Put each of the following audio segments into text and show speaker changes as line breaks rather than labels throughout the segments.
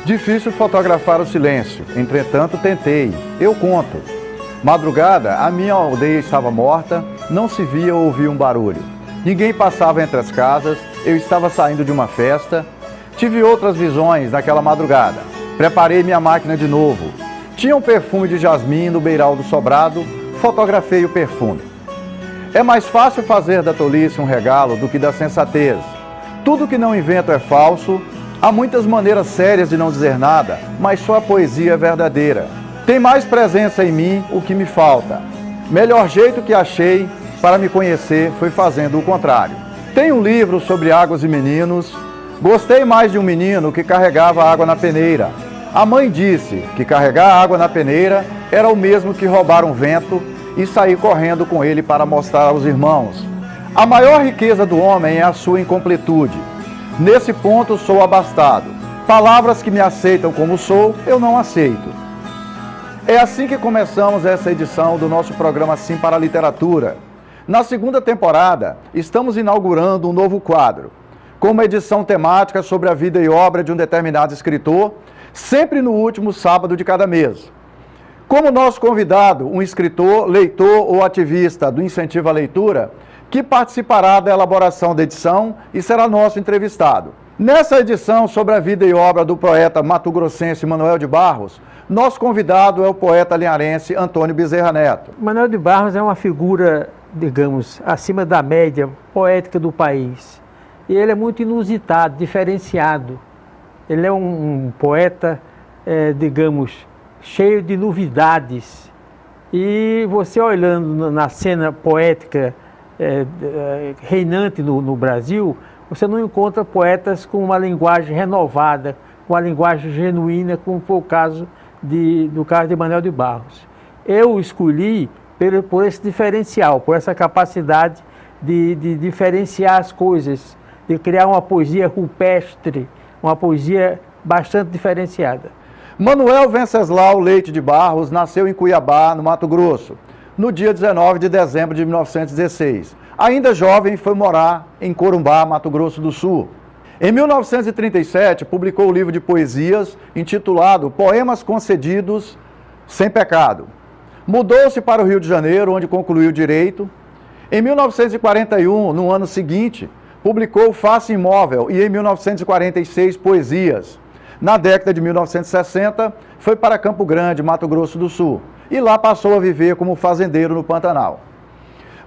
Difícil fotografar o silêncio, entretanto tentei. Eu conto. Madrugada, a minha aldeia estava morta, não se via ou ouvia um barulho. Ninguém passava entre as casas, eu estava saindo de uma festa. Tive outras visões naquela madrugada. Preparei minha máquina de novo. Tinha um perfume de jasmim no beiral do sobrado, fotografei o perfume. É mais fácil fazer da tolice um regalo do que da sensatez. Tudo que não invento é falso. Há muitas maneiras sérias de não dizer nada, mas só a poesia é verdadeira. Tem mais presença em mim o que me falta. Melhor jeito que achei para me conhecer foi fazendo o contrário. Tem um livro sobre águas e meninos. Gostei mais de um menino que carregava água na peneira. A mãe disse que carregar água na peneira era o mesmo que roubar um vento e sair correndo com ele para mostrar aos irmãos. A maior riqueza do homem é a sua incompletude. Nesse ponto sou abastado. Palavras que me aceitam como sou, eu não aceito. É assim que começamos essa edição do nosso programa Sim para a Literatura. Na segunda temporada, estamos inaugurando um novo quadro, com uma edição temática sobre a vida e obra de um determinado escritor, sempre no último sábado de cada mês. Como nosso convidado, um escritor, leitor ou ativista do incentivo à leitura, que participará da elaboração da edição e será nosso entrevistado. Nessa edição sobre a vida e obra do poeta mato-grossense Manoel de Barros, nosso convidado é o poeta linharense Antônio Bezerra Neto.
Manoel de Barros é uma figura, digamos, acima da média poética do país. E ele é muito inusitado, diferenciado. Ele é um poeta, digamos, cheio de novidades. E você olhando na cena poética reinante no Brasil, você não encontra poetas com uma linguagem renovada, com uma linguagem genuína, como foi o caso do caso de Manoel de Barros. Eu o escolhi por esse diferencial, por essa capacidade de diferenciar as coisas, de criar uma poesia rupestre, uma poesia bastante diferenciada.
Manoel Venceslau Leite de Barros nasceu em Cuiabá, no Mato Grosso, no dia 19 de dezembro de 1916. Ainda jovem, foi morar em Corumbá, Mato Grosso do Sul. Em 1937, publicou o livro de poesias intitulado Poemas Concedidos Sem Pecado. Mudou-se para o Rio de Janeiro, onde concluiu Direito. Em 1941, no ano seguinte, publicou Face Imóvel e, em 1946, Poesias. Na década de 1960, foi para Campo Grande, Mato Grosso do Sul, e lá passou a viver como fazendeiro no Pantanal.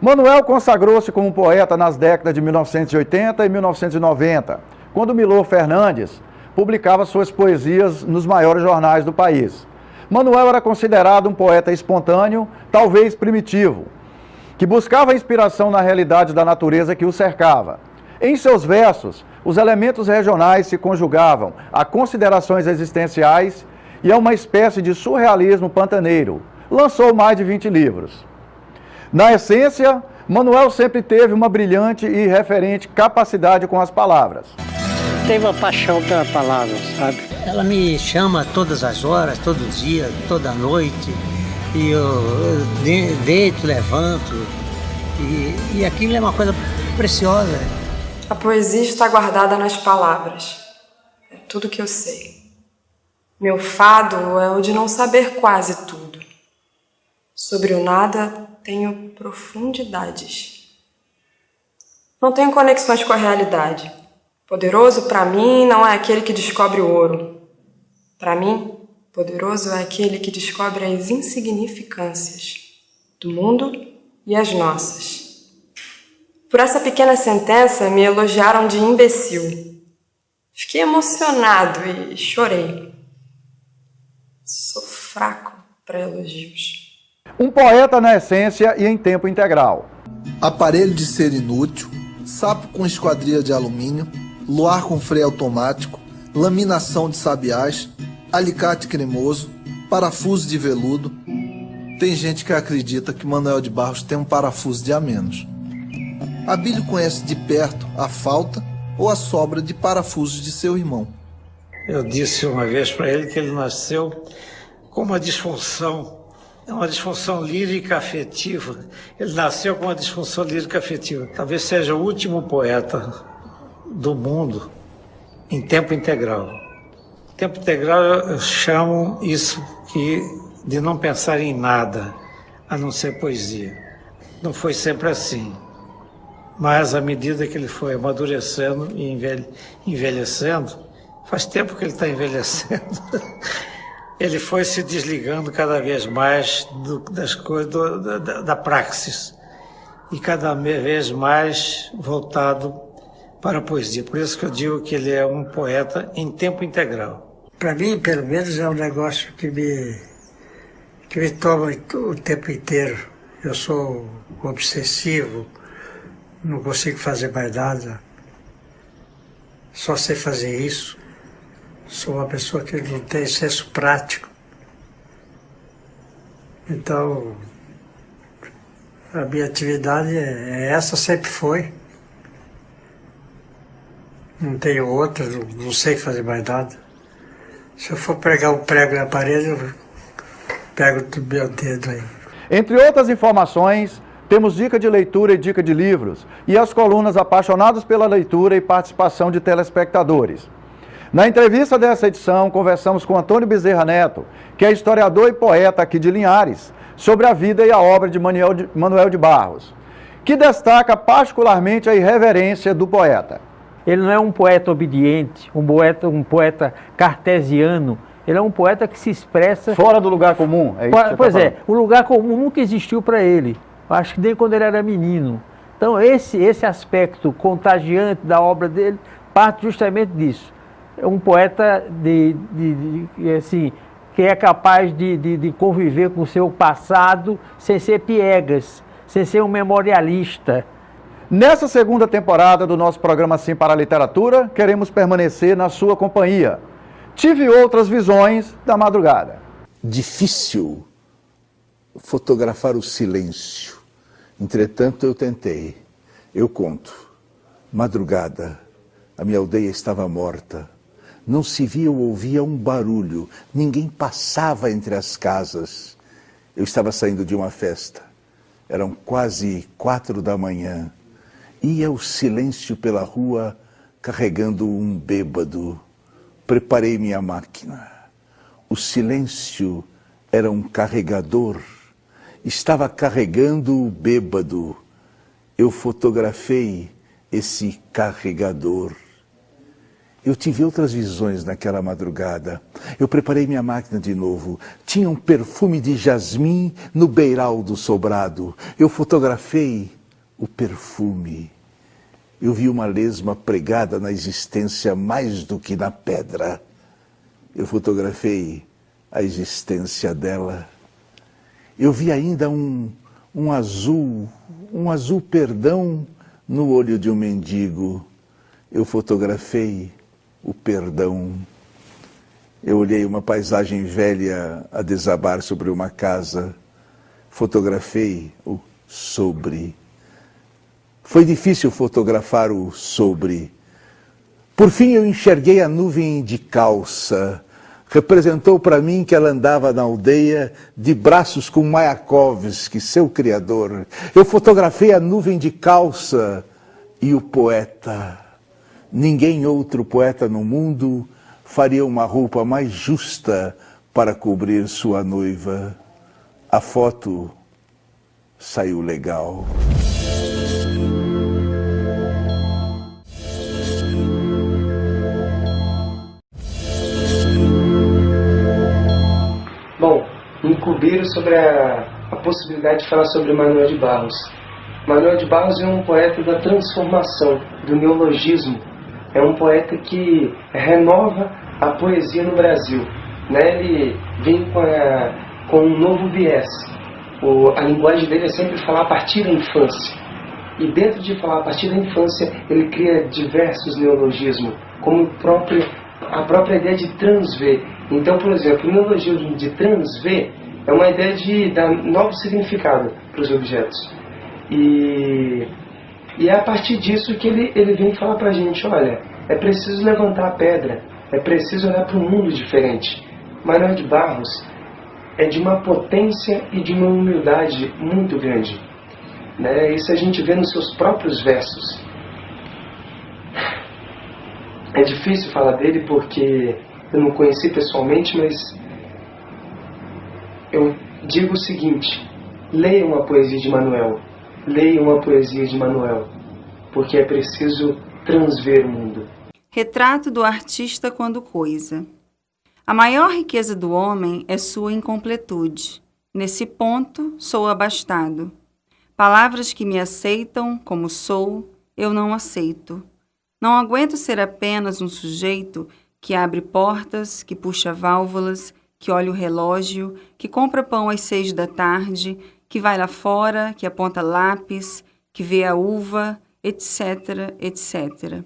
Manoel consagrou-se como poeta nas décadas de 1980 e 1990, quando Milor Fernandes publicava suas poesias nos maiores jornais do país. Manoel era considerado um poeta espontâneo, talvez primitivo, que buscava inspiração na realidade da natureza que o cercava. Em seus versos, os elementos regionais se conjugavam a considerações existenciais e a uma espécie de surrealismo pantaneiro. Lançou mais de 20 livros. Na essência, Manoel sempre teve uma brilhante e irreverente capacidade com as palavras.
Teve uma paixão pela palavra, sabe?
Ela me chama todas as horas, todo dia, toda noite, e eu deito, levanto, e aquilo é uma coisa preciosa.
A poesia está guardada nas palavras. É tudo que eu sei. Meu fado é o de não saber quase tudo. Sobre o nada, tenho profundidades. Não tenho conexões com a realidade. Poderoso, para mim, não é aquele que descobre o ouro. Para mim, poderoso é aquele que descobre as insignificâncias do mundo e as nossas. Por essa pequena sentença, me elogiaram de imbecil. Fiquei emocionado e chorei. Sou fraco para elogios.
Um poeta na essência e em tempo integral.
Aparelho de ser inútil, sapo com esquadrilha de alumínio, luar com freio automático, laminação de sabiás, alicate cremoso, parafuso de veludo. Tem gente que acredita que Manoel de Barros tem um parafuso de a menos. Abílio conhece de perto a falta ou a sobra de parafusos de seu irmão.
Eu disse uma vez para ele que ele nasceu com uma disfunção lírica afetiva. Ele nasceu com uma disfunção lírica afetiva. Talvez seja o último poeta do mundo em tempo integral. Tempo integral eu chamo isso de não pensar em nada, a não ser poesia. Não foi sempre assim, mas à medida que ele foi amadurecendo e envelhecendo, faz tempo que ele está envelhecendo, ele foi se desligando cada vez mais das coisas, da praxis, e cada vez mais voltado para a poesia. Por isso que eu digo que ele é um poeta em tempo integral.
Para mim, pelo menos, é um negócio que me toma o tempo inteiro. Eu sou obsessivo, não consigo fazer mais nada, só sei fazer isso. Sou uma pessoa que não tem senso prático. Então, a minha atividade é essa, sempre foi. Não tenho outra, não sei fazer mais nada. Se eu for pregar um prego na parede, eu pego do meu dedo aí.
Entre outras informações, temos dica de leitura e dica de livros, e as colunas Apaixonados pela Leitura e participação de telespectadores. Na entrevista dessa edição, conversamos com Antônio Bezerra Neto, que é historiador e poeta aqui de Linhares, sobre a vida e a obra de Manuel de Barros, que destaca particularmente a irreverência do poeta.
Ele não é um poeta obediente, um poeta cartesiano. Ele é um poeta que se expressa...
Fora do lugar comum, é isso que
Pois é, o lugar comum nunca existiu para ele. Acho que nem quando ele era menino. Então esse aspecto contagiante da obra dele parte justamente disso. É um poeta assim, que é capaz de conviver com o seu passado sem ser piegas, sem ser um memorialista.
Nessa segunda temporada do nosso programa Sim para a Literatura, queremos permanecer na sua companhia. Tive outras visões da madrugada.
Difícil fotografar o silêncio. Entretanto, eu tentei. Eu conto. Madrugada, a minha aldeia estava morta. Não se via ou ouvia um barulho. Ninguém passava entre as casas. Eu estava saindo de uma festa. Eram quase 4 da manhã. Ia o silêncio pela rua carregando um bêbado. Preparei minha máquina. O silêncio era um carregador. Estava carregando o bêbado. Eu fotografei esse carregador. Eu tive outras visões naquela madrugada. Eu preparei minha máquina de novo. Tinha um perfume de jasmim no beiral do sobrado. Eu fotografei o perfume. Eu vi uma lesma pregada na existência mais do que na pedra. Eu fotografei a existência dela. Eu vi ainda um azul perdão no olho de um mendigo. Eu fotografei o perdão. Eu olhei uma paisagem velha a desabar sobre uma casa. Fotografei o sobre. Foi difícil fotografar o sobre. Por fim eu enxerguei a nuvem de calça. Representou para mim que ela andava na aldeia de braços com Mayakovsky, seu criador. Eu fotografei a nuvem de calça e o poeta. Ninguém outro poeta no mundo faria uma roupa mais justa para cobrir sua noiva. A foto saiu legal.
Bom, me incumbiram sobre a possibilidade de falar sobre Manuel de Barros. Manuel de Barros é um poeta da transformação, do neologismo. É um poeta que renova a poesia no Brasil. Né? Ele vem com um novo viés. A linguagem dele é sempre falar a partir da infância. E dentro de falar a partir da infância, ele cria diversos neologismos, como a própria ideia de transver. Então, por exemplo, o neologismo de transver é uma ideia de dar novo significado para os objetos. E é a partir disso que ele vem falar para a gente, olha, é preciso levantar a pedra, é preciso olhar para um mundo diferente. Manuel de Barros é de uma potência e de uma humildade muito grande. Né? Isso a gente vê nos seus próprios versos. É difícil falar dele porque eu não conheci pessoalmente, mas eu digo o seguinte: leiam a poesia de Manuel, leiam a poesia de Manuel, porque é preciso transver o mundo.
Retrato do artista quando coisa. A maior riqueza do homem é sua incompletude. Nesse ponto, sou abastado. Palavras que me aceitam como sou, eu não aceito. Não aguento ser apenas um sujeito que abre portas, que puxa válvulas, que olha o relógio, que compra pão às 6 da tarde, que vai lá fora, que aponta lápis, que vê a uva, etc, etc.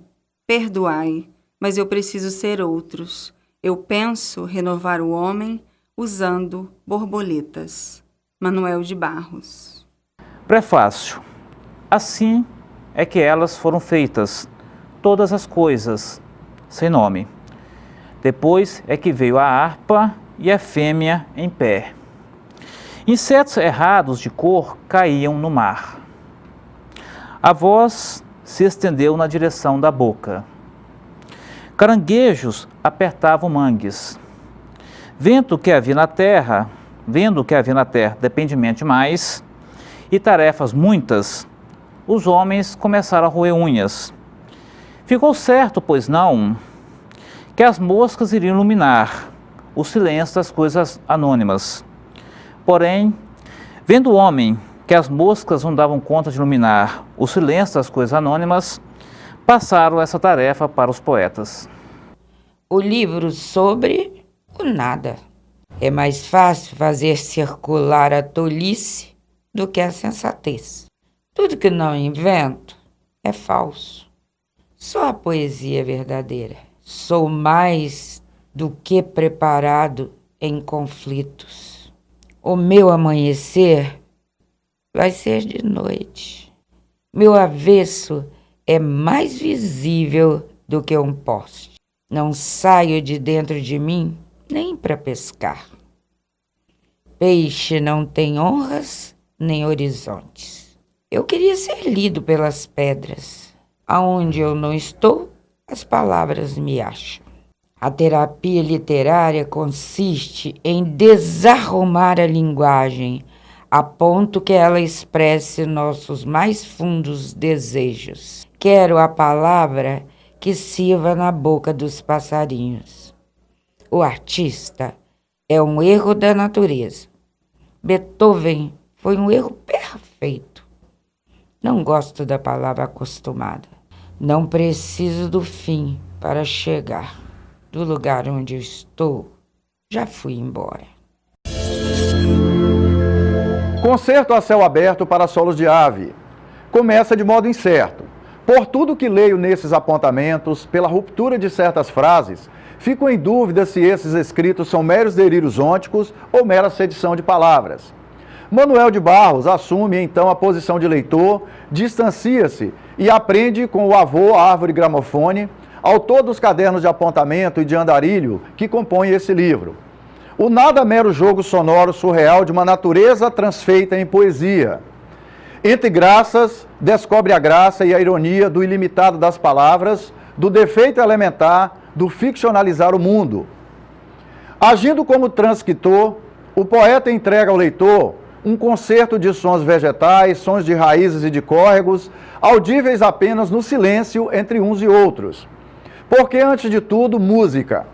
Perdoai, mas eu preciso ser outros. Eu penso renovar o homem usando borboletas. Manuel de Barros.
Prefácio. Assim é que elas foram feitas, todas as coisas, sem nome. Depois é que veio a harpa e a fêmea em pé. Insetos errados de cor caíam no mar. A voz se estendeu na direção da boca. Caranguejos apertavam mangues. Vendo que havia na terra dependemente mais, e tarefas muitas, os homens começaram a roer unhas. Ficou certo, pois não, que as moscas iriam iluminar o silêncio das coisas anônimas. Porém, vendo o homem que as moscas não davam conta de iluminar o silêncio das coisas anônimas, passaram essa tarefa para os poetas.
O livro sobre o nada. É mais fácil fazer circular a tolice do que a sensatez. Tudo que não invento é falso. Só a poesia é verdadeira. Sou mais do que preparado em conflitos. O meu amanhecer vai ser de noite. Meu avesso é mais visível do que um poste. Não saio de dentro de mim nem para pescar. Peixe não tem honras nem horizontes. Eu queria ser lido pelas pedras. Aonde eu não estou, as palavras me acham. A terapia literária consiste em desarrumar a linguagem, a ponto que ela expresse nossos mais fundos desejos. Quero a palavra que sirva na boca dos passarinhos. O artista é um erro da natureza. Beethoven foi um erro perfeito. Não gosto da palavra acostumada. Não preciso do fim para chegar. Do lugar onde eu estou, já fui embora.
Concerto a céu aberto para solos de ave. Começa de modo incerto. Por tudo que leio nesses apontamentos, pela ruptura de certas frases, fico em dúvida se esses escritos são meros delírios ônticos ou mera sedição de palavras. Manuel de Barros assume então a posição de leitor, distancia-se e aprende com o avô Árvore Gramofone, autor dos cadernos de apontamento e de andarilho que compõem esse livro. O nada mero jogo sonoro surreal de uma natureza transfeita em poesia. Entre graças, descobre a graça e a ironia do ilimitado das palavras, do defeito elementar, do ficcionalizar o mundo. Agindo como transcritor, o poeta entrega ao leitor um concerto de sons vegetais, sons de raízes e de córregos, audíveis apenas no silêncio entre uns e outros. Porque, antes de tudo, música.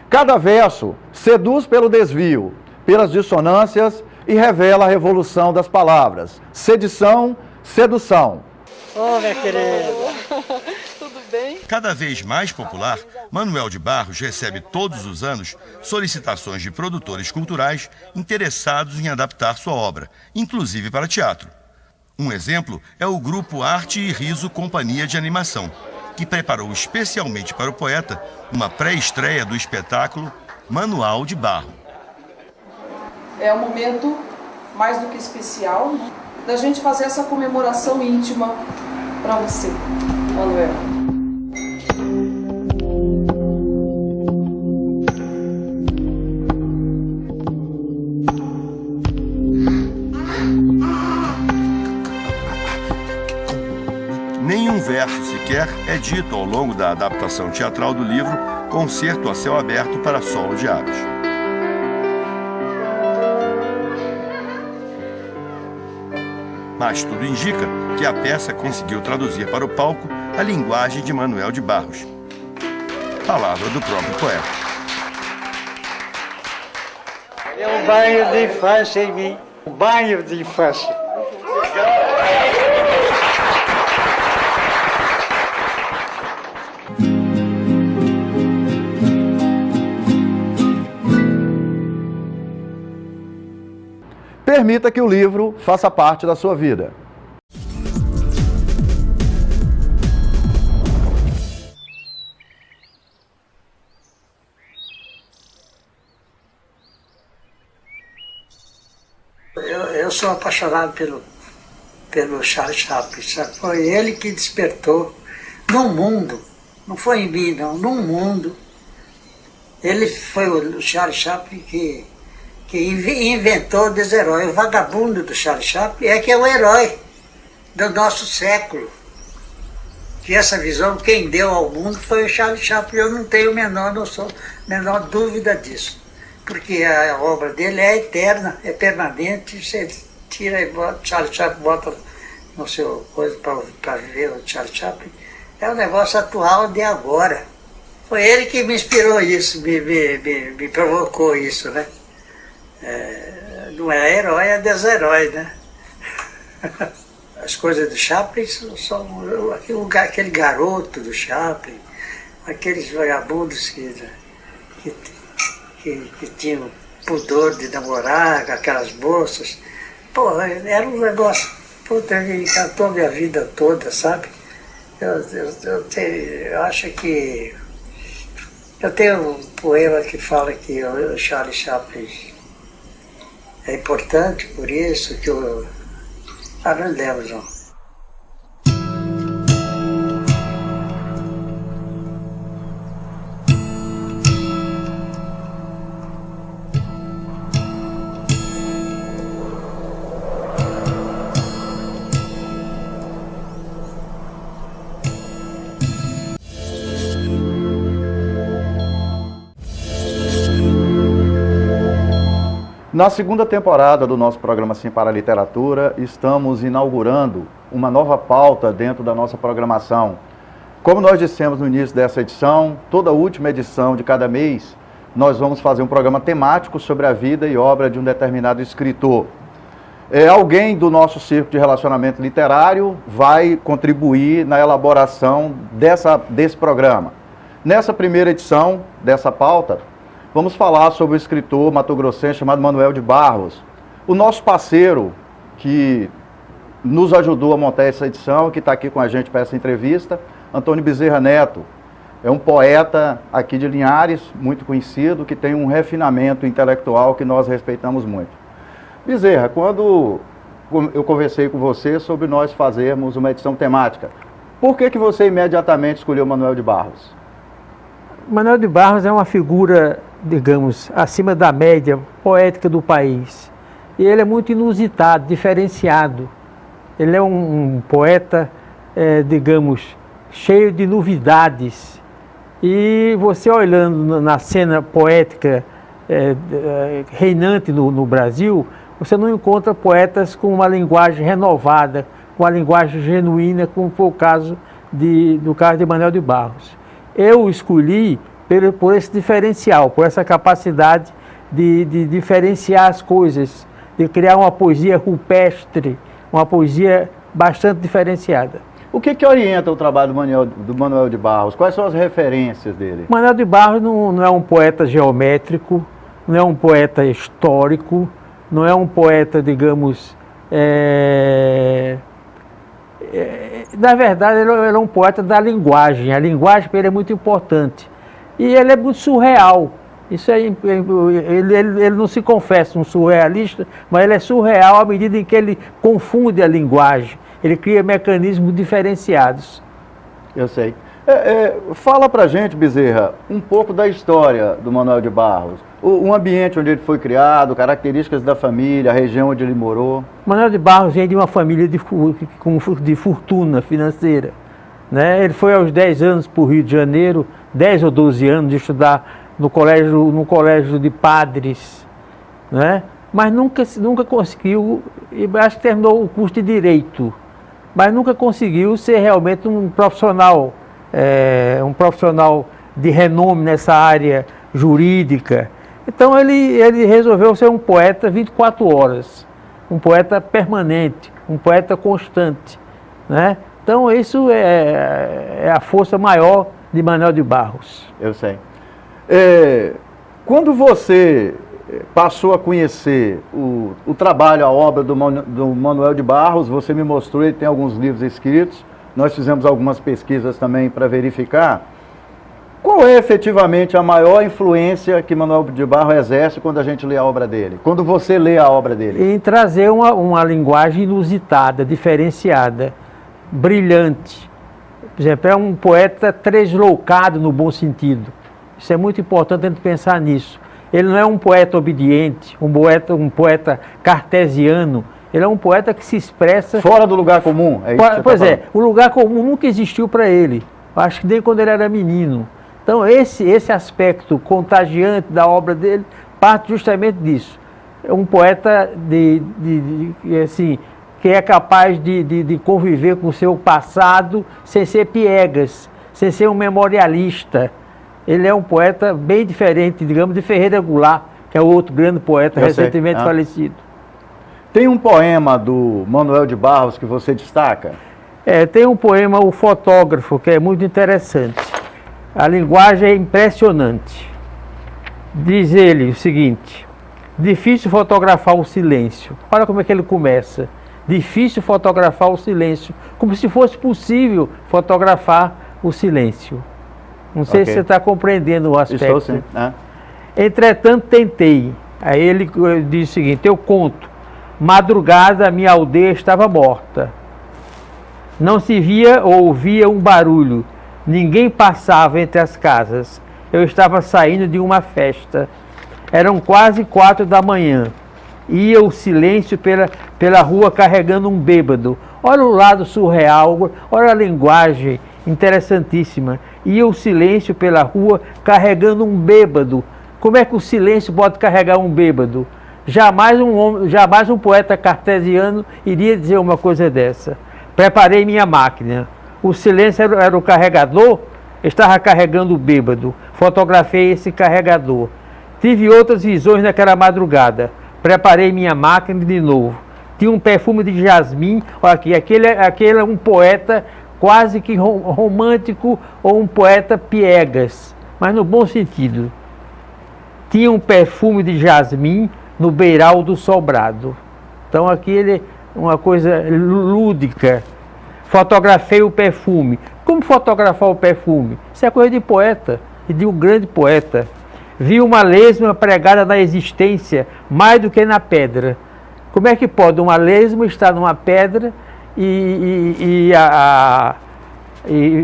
Cada verso seduz pelo desvio, pelas dissonâncias e revela a revolução das palavras. Sedição, sedução.
Ô, minha querida.
Tudo bem?
Cada vez mais popular, Manuel de Barros recebe todos os anos solicitações de produtores culturais interessados em adaptar sua obra, inclusive para teatro. Um exemplo é o grupo Arte e Riso Companhia de Animação, que preparou especialmente para o poeta uma pré-estreia do espetáculo Manuel de Barros.
É um momento mais do que especial, né, da gente fazer essa comemoração íntima para você, Manuel.
Nenhum verso sequer é dito ao longo da adaptação teatral do livro Concerto a céu aberto para solo de aves. Mas tudo indica que a peça conseguiu traduzir para o palco a linguagem de Manuel de Barros. Palavra do próprio poeta.
É um banho de infância em mim. Um banho de infância.
Permita que o livro faça parte da sua vida.
Eu sou apaixonado pelo Charles Chaplin. Foi ele que despertou num mundo, não foi em mim não, num mundo. Ele foi o Charles Chaplin que inventou o desherói. O vagabundo do Charles Chaplin é que é o herói do nosso século. Que essa visão quem deu ao mundo foi o Charles Chaplin. Eu não tenho menor dúvida disso. Porque a obra dele é eterna, é permanente. Você tira e bota, Charles Chaplin bota no seu coisa para ver o Charles Chaplin. É um negócio atual de agora. Foi ele que me inspirou isso, me provocou isso, né? Não é herói, é desherói, né? As coisas do Chaplin são aquele garoto do Chaplin, aqueles vagabundos que tinham pudor de namorar com aquelas moças. Pô, era um negócio, puta, que encantou minha vida toda, sabe? Eu acho que... Eu tenho um poema que fala que o Charles Chaplin é importante por isso, que eu... não lembro, não.
Na segunda temporada do nosso programa Sim para a Literatura, estamos inaugurando uma nova pauta dentro da nossa programação. Como nós dissemos no início dessa edição, toda última edição de cada mês, nós vamos fazer um programa temático sobre a vida e obra de um determinado escritor. Alguém do nosso círculo de relacionamento literário vai contribuir na elaboração desse programa. Nessa primeira edição dessa pauta, vamos falar sobre o escritor matogrossense chamado Manuel de Barros. O nosso parceiro que nos ajudou a montar essa edição, que está aqui com a gente para essa entrevista, Antônio Bezerra Neto. É um poeta aqui de Linhares, muito conhecido, que tem um refinamento intelectual que nós respeitamos muito. Bezerra, quando eu conversei com você sobre nós fazermos uma edição temática, por que você imediatamente escolheu Manuel de Barros?
Manuel de Barros é uma figura, digamos, acima da média poética do país. E ele é muito inusitado, diferenciado. Ele é um poeta, digamos, cheio de novidades. E você olhando na cena poética reinante no Brasil, você não encontra poetas com uma linguagem renovada, com uma linguagem genuína, como foi o caso do caso de Manuel de Barros. Eu escolhi por esse diferencial, por essa capacidade de diferenciar as coisas, de criar uma poesia rupestre, uma poesia bastante diferenciada.
O que orienta o trabalho do Manuel de Barros? Quais são as referências dele?
Manuel de Barros não é um poeta geométrico, não é um poeta histórico, não é um poeta, digamos... na verdade, ele é um poeta da linguagem. A linguagem para ele é muito importante. E ele é muito surreal. Isso ele não se confessa um surrealista, mas ele é surreal à medida em que ele confunde a linguagem. Ele cria mecanismos diferenciados.
Eu sei. Fala pra gente, Bezerra, um pouco da história do Manuel de Barros. O ambiente onde ele foi criado, características da família, a região onde ele morou.
Manuel de Barros vem de uma família de fortuna financeira. né? Ele foi aos 10 anos para o Rio de Janeiro, 10 ou 12 anos de estudar no colégio de padres, né? Mas nunca conseguiu, acho que terminou o curso de Direito, mas nunca conseguiu ser realmente um profissional de renome nessa área jurídica. Então ele resolveu ser um poeta 24 horas, um poeta permanente, um poeta constante, né? Então isso é a força maior de Manuel de Barros.
Eu sei. Quando você passou a conhecer o trabalho, a obra do Manuel de Barros, você me mostrou, ele tem alguns livros escritos, nós fizemos algumas pesquisas também para verificar. Qual é efetivamente a maior influência que Manuel de Barros exerce quando a gente lê a obra dele? Quando você lê a obra dele?
Em trazer uma linguagem inusitada, diferenciada, brilhante. Por exemplo, é um poeta deslocado no bom sentido. Isso é muito importante a gente pensar nisso. Ele não é um poeta obediente, um poeta cartesiano. Ele é um poeta que se expressa...
Fora do lugar comum, é isso que
Pois é, o lugar comum nunca existiu para ele. Acho que nem quando ele era menino. Então esse aspecto contagiante da obra dele parte justamente disso. É um poeta assim, que é capaz de conviver com o seu passado sem ser piegas, sem ser um memorialista. Ele é um poeta bem diferente, digamos, de Ferreira Goulart, que é outro grande poeta recentemente falecido.
Tem um poema do Manuel de Barros que você destaca?
Tem um poema, O Fotógrafo, que é muito interessante. A linguagem é impressionante. Diz ele o seguinte: difícil fotografar o silêncio. Olha como é que ele começa. Difícil fotografar o silêncio, como se fosse possível fotografar o silêncio. Não sei se você está compreendendo o aspecto.
Estou sim.
Entretanto, tentei. Aí ele diz o seguinte: eu conto. Madrugada, minha aldeia estava morta. Não se via ou ouvia um barulho. Ninguém passava entre as casas. Eu estava saindo de uma festa. Eram quase 4 da manhã. Ia o silêncio pela rua carregando um bêbado. Olha o lado surreal, olha a linguagem interessantíssima. Ia o silêncio pela rua carregando um bêbado. Como é que o silêncio pode carregar um bêbado? Jamais um poeta cartesiano iria dizer uma coisa dessa. Preparei minha máquina. O silêncio era o carregador, estava carregando o bêbado. Fotografei esse carregador. Tive outras visões naquela madrugada. Preparei minha máquina de novo. Tinha um perfume de jasmim. Olha aqui, aquele é um poeta quase que romântico ou um poeta piegas, mas no bom sentido. Tinha um perfume de jasmim no beiral do sobrado. Então aqui ele é uma coisa lúdica. Fotografei o perfume. Como fotografar o perfume? Isso é coisa de poeta e de um grande poeta. Vi uma lesma pregada na existência mais do que na pedra. Como é que pode uma lesma estar numa pedra e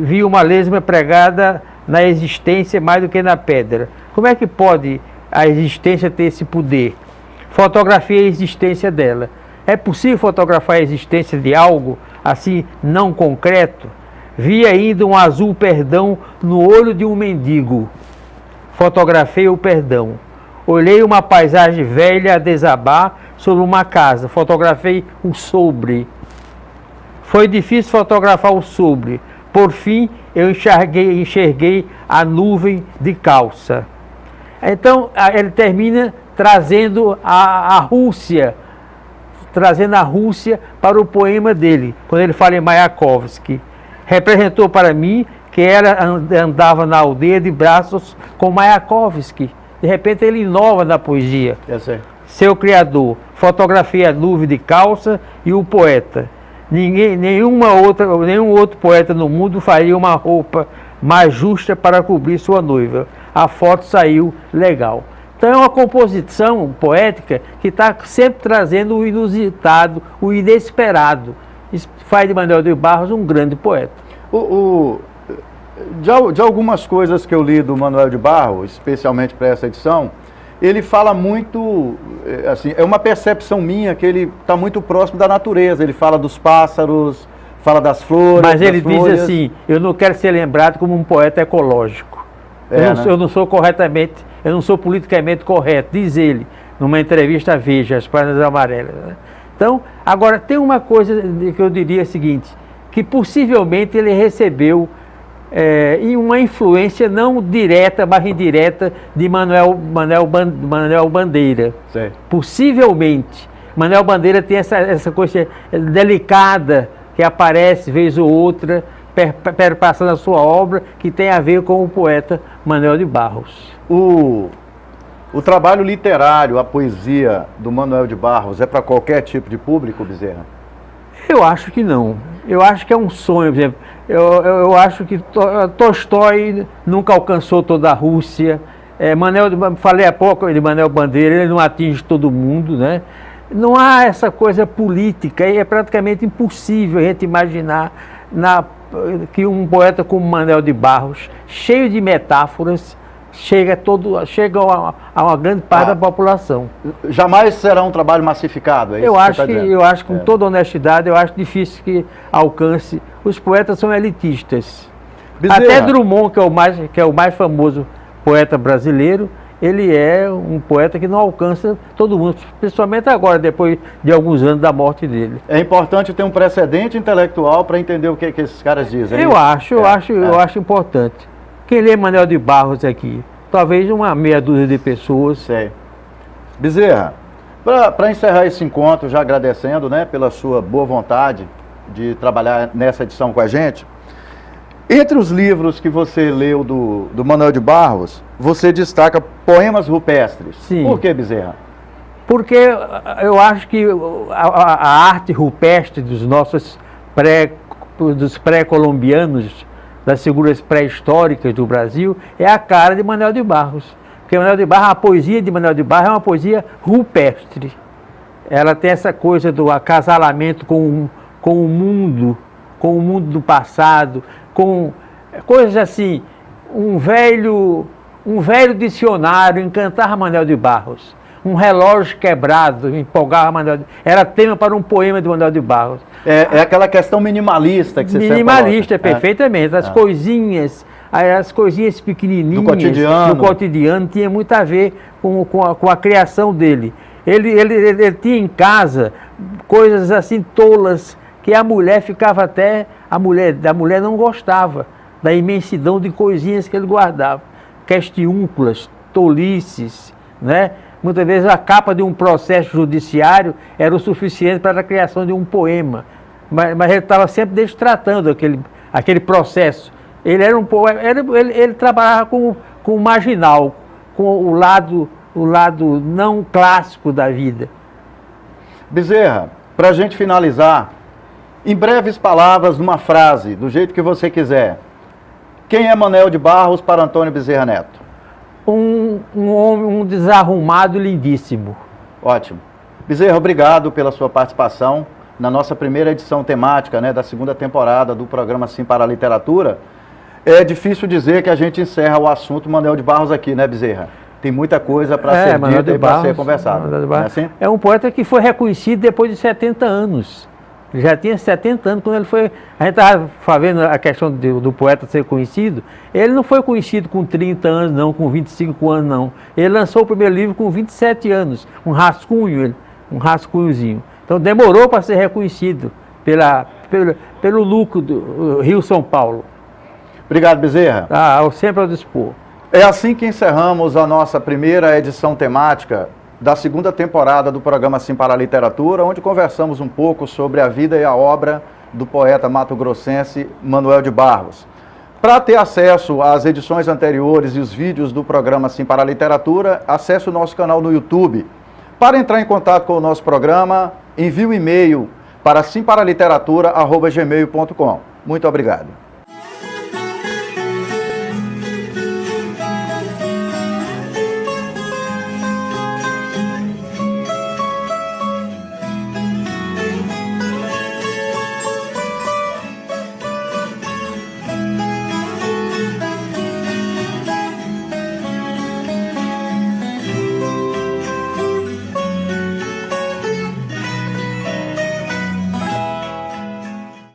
vi uma lesma pregada na existência mais do que na pedra? Como é que pode a existência ter esse poder? Fotografei a existência dela. É possível fotografar a existência de algo assim não concreto? Vi ainda um azul perdão no olho de um mendigo. Fotografei o perdão. Olhei uma paisagem velha a desabar sobre uma casa. Fotografei o sobre. Foi difícil fotografar o sobre. Por fim, eu enxerguei a nuvem de calça. Então, ele termina trazendo a Rússia para o poema dele, quando ele fala em Mayakovsky. Representou para mim que ela andava na aldeia de braços com Mayakovsky. De repente ele inova na poesia. Seu criador. Fotografei a nuvem de calça e o poeta. Nenhum outro poeta no mundo faria uma roupa mais justa para cobrir sua noiva. A foto saiu legal. Então é uma composição poética que está sempre trazendo o inusitado, o inesperado. Isso faz de Manuel de Barros um grande poeta.
De algumas coisas que eu li do Manuel de Barros, especialmente para essa edição, ele fala muito, assim, é uma percepção minha que ele está muito próximo da natureza. Ele fala dos pássaros, Fala das flores.
Mas ele
das
diz
folhas.
assim: eu não quero ser lembrado como um poeta ecológico. Eu não sou eu não sou politicamente correto, diz ele, numa entrevista à Veja, as páginas amarelas. Né? Então, agora, tem uma coisa que eu diria a seguinte, que possivelmente ele recebeu uma influência não direta, mas indireta, de Manuel Bandeira.
Sim.
Possivelmente. Manuel Bandeira tem essa coisa delicada que aparece vez ou outra, perpassando a sua obra, que tem a ver com o poeta Manuel de Barros.
O trabalho literário, a poesia do Manuel de Barros é para qualquer tipo de público, Bezerra?
Eu acho que não. Eu acho que é um sonho, por exemplo. Eu acho que Tolstói nunca alcançou toda a Rússia. Falei há pouco de Manuel Bandeira, ele não atinge todo mundo, né? Não há essa coisa política, e é praticamente impossível a gente imaginar que um poeta como Manuel de Barros, cheio de metáforas, chega a uma grande parte da população.
Jamais será um trabalho massificado, é isso
eu
que
acho
você está dizendo?
Eu acho, com toda honestidade, eu acho difícil que alcance. Os poetas são elitistas.
Bezerra.
Até Drummond, que é o mais famoso poeta brasileiro, ele é um poeta que não alcança todo mundo, principalmente agora, depois de alguns anos da morte dele.
É importante ter um precedente intelectual para entender o que esses caras dizem.
Eu acho importante. Quem lê Manuel de Barros aqui? Talvez uma meia dúzia de pessoas.
Sei. Bezerra, para encerrar esse encontro, já agradecendo, né, pela sua boa vontade de trabalhar nessa edição com a gente, entre os livros que você leu do Manuel de Barros, você destaca Poemas Rupestres.
Sim.
Por que, Bezerra?
Porque eu acho que a arte rupestre dos pré-colombianos, das figuras pré-históricas do Brasil, é a cara de Manuel de Barros. Porque a poesia de Manuel de Barros é uma poesia rupestre. Ela tem essa coisa do acasalamento com o mundo do passado, com coisas assim, um velho dicionário encantava Manuel de Barros, um relógio quebrado empolgava Manuel de Barros, era tema para um poema de Manuel de Barros.
É aquela questão minimalista que você
minimalista, perfeitamente, as coisinhas pequenininhas do cotidiano tinha muito a ver com a criação dele. Ele tinha em casa coisas assim tolas, que a mulher ficava a mulher não gostava da imensidão de coisinhas que ele guardava. Questiúnculas, tolices, né? Muitas vezes a capa de um processo judiciário era o suficiente para a criação de um poema. Mas ele estava sempre destratando aquele processo. Ele era ele trabalhava com o marginal, com o lado não clássico da vida.
Bezerra, para a gente finalizar, em breves palavras, numa frase, do jeito que você quiser, quem é Manuel de Barros para Antônio Bezerra Neto?
Um homem, um desarrumado lindíssimo.
Ótimo. Bezerra, obrigado pela sua participação na nossa primeira edição temática, né, da segunda temporada do programa Sim para a Literatura. É difícil dizer que a gente encerra o assunto Manuel de Barros aqui, né, Bezerra? Tem muita coisa para ser dita e para ser conversada.
É um poeta que foi reconhecido depois de 70 anos. Ele já tinha 70 anos quando ele foi... A gente estava falando a questão do poeta ser conhecido. Ele não foi conhecido com 30 anos, não, com 25 anos, não. Ele lançou o primeiro livro com 27 anos, um rascunhozinho. Então demorou para ser reconhecido pelo lucro do Rio-São Paulo.
Obrigado, Bezerra.
Sempre ao dispor.
É assim que encerramos a nossa primeira edição temática da segunda temporada do programa Sim para a Literatura, onde conversamos um pouco sobre a vida e a obra do poeta mato-grossense Manuel de Barros. Para ter acesso às edições anteriores e os vídeos do programa Sim para a Literatura, acesse o nosso canal no YouTube. Para entrar em contato com o nosso programa, envie um e-mail para simparaliteratura@gmail.com. Muito obrigado.